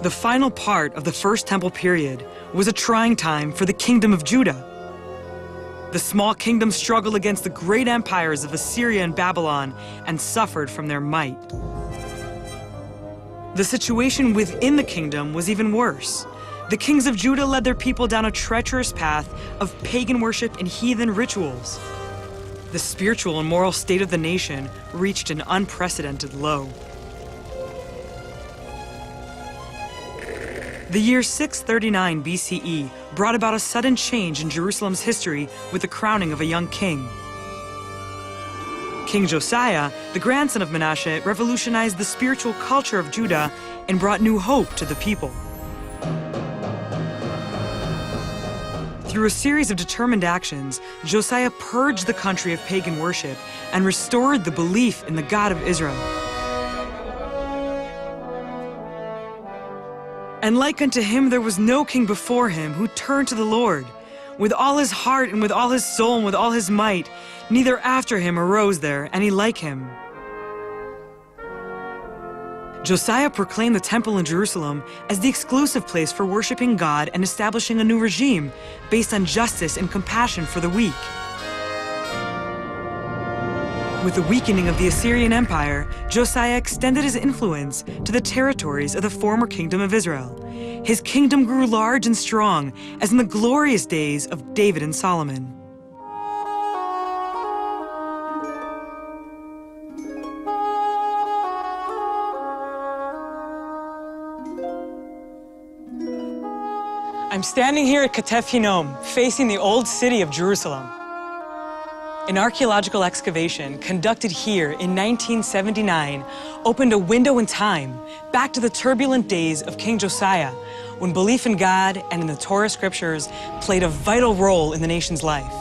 The final part of the First Temple period was a trying time for the Kingdom of Judah. The small kingdom struggled against the great empires of Assyria and Babylon and suffered from their might. The situation within the kingdom was even worse. The kings of Judah led their people down a treacherous path of pagan worship and heathen rituals. The spiritual and moral state of the nation reached an unprecedented low. The year 639 BCE brought about a sudden change in Jerusalem's history with the crowning of a young king. King Josiah, the grandson of Manasseh, revolutionized the spiritual culture of Judah and brought new hope to the people. Through a series of determined actions, Josiah purged the country of pagan worship and restored the belief in the God of Israel. And like unto him there was no king before him who turned to the Lord. With all his heart and with all his soul and with all his might, neither after him arose there any like him. Josiah proclaimed the temple in Jerusalem as the exclusive place for worshiping God and establishing a new regime based on justice and compassion for the weak. With the weakening of the Assyrian Empire, Josiah extended his influence to the territories of the former kingdom of Israel. His kingdom grew large and strong, as in the glorious days of David and Solomon. I'm standing here at Ketef Hinnom, facing the old city of Jerusalem. An archaeological excavation conducted here in 1979 opened a window in time back to the turbulent days of King Josiah, when belief in God and in the Torah scriptures played a vital role in the nation's life.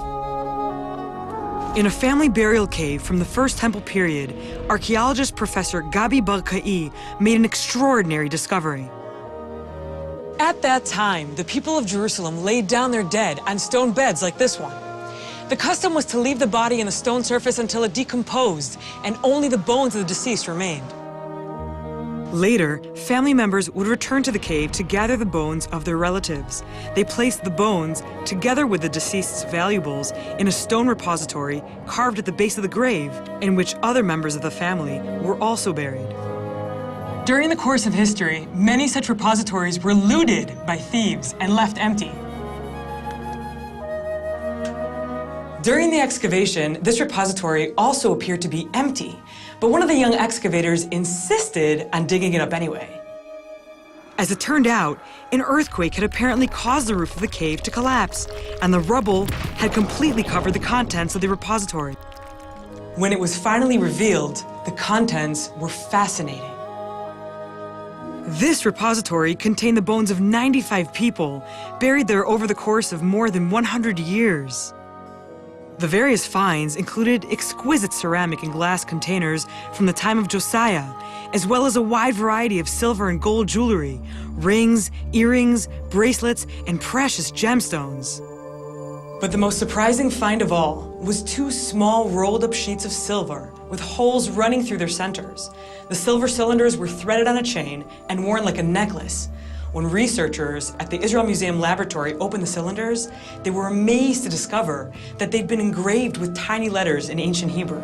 In a family burial cave from the First Temple period, archaeologist Professor Gabi Barkai made an extraordinary discovery. At that time, the people of Jerusalem laid down their dead on stone beds like this one. The custom was to leave the body in the stone surface until it decomposed, and only the bones of the deceased remained. Later, family members would return to the cave to gather the bones of their relatives. They placed the bones, together with the deceased's valuables, in a stone repository carved at the base of the grave, in which other members of the family were also buried. During the course of history, many such repositories were looted by thieves and left empty. During the excavation, this repository also appeared to be empty, but one of the young excavators insisted on digging it up anyway. As it turned out, an earthquake had apparently caused the roof of the cave to collapse, and the rubble had completely covered the contents of the repository. When it was finally revealed, the contents were fascinating. This repository contained the bones of 95 people, buried there over the course of more than 100 years. The various finds included exquisite ceramic and glass containers from the time of Josiah, as well as a wide variety of silver and gold jewelry, rings, earrings, bracelets, and precious gemstones. But the most surprising find of all was two small rolled-up sheets of silver with holes running through their centers. The silver cylinders were threaded on a chain and worn like a necklace. When researchers at the Israel Museum Laboratory opened the cylinders, they were amazed to discover that they'd been engraved with tiny letters in ancient Hebrew.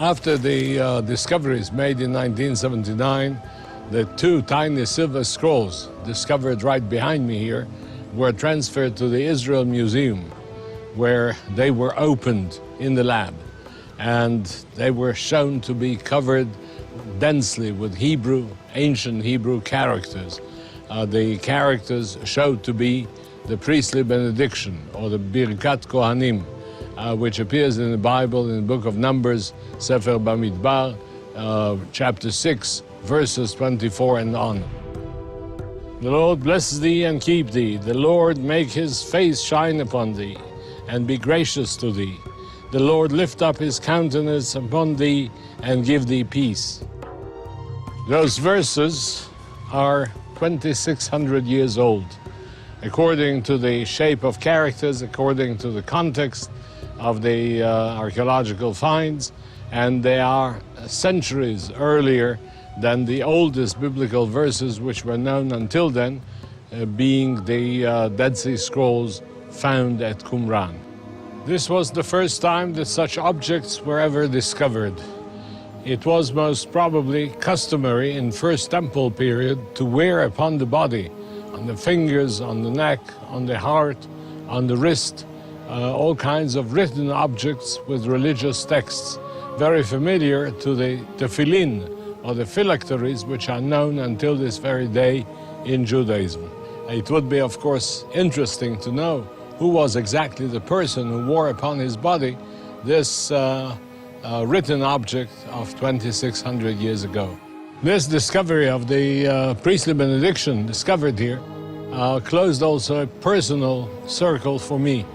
After the discoveries made in 1979, the two tiny silver scrolls discovered right behind me here were transferred to the Israel Museum, where they were opened in the lab. And they were shown to be covered densely with Hebrew, ancient Hebrew characters. The characters showed to be the priestly benediction, or the Birkat Kohanim, which appears in the Bible in the book of Numbers, Sefer Bamidbar, chapter 6, verses 24 and on. The Lord bless thee and keep thee. The Lord make his face shine upon thee and be gracious to thee. The Lord lift up his countenance upon thee and give thee peace. Those verses are 2,600 years old. According to the shape of characters, according to the context of the archaeological finds, and they are centuries earlier than the oldest biblical verses which were known until then, being the Dead Sea Scrolls found at Qumran. This was the first time that such objects were ever discovered. It was most probably customary in First Temple period to wear upon the body, on the fingers, on the neck, on the heart, on the wrist, all kinds of written objects with religious texts, very familiar to the tefillin, or the phylacteries, which are known until this very day in Judaism. It would be, of course, interesting to know who was exactly the person who wore upon his body this written object of 2,600 years ago. This discovery of the priestly benediction discovered here closed also a personal circle for me.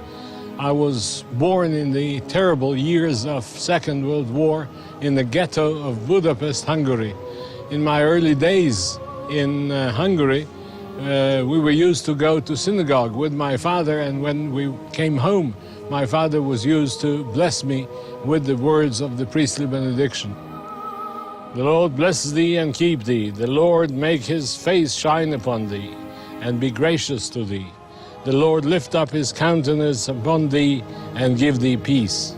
I was born in the terrible years of Second World War in the ghetto of Budapest, Hungary. In my early days in Hungary, we were used to go to synagogue with my father, and when we came home, my father was used to bless me with the words of the priestly benediction. The Lord bless thee and keep thee. The Lord make his face shine upon thee and be gracious to thee. The Lord lift up his countenance upon thee and give thee peace.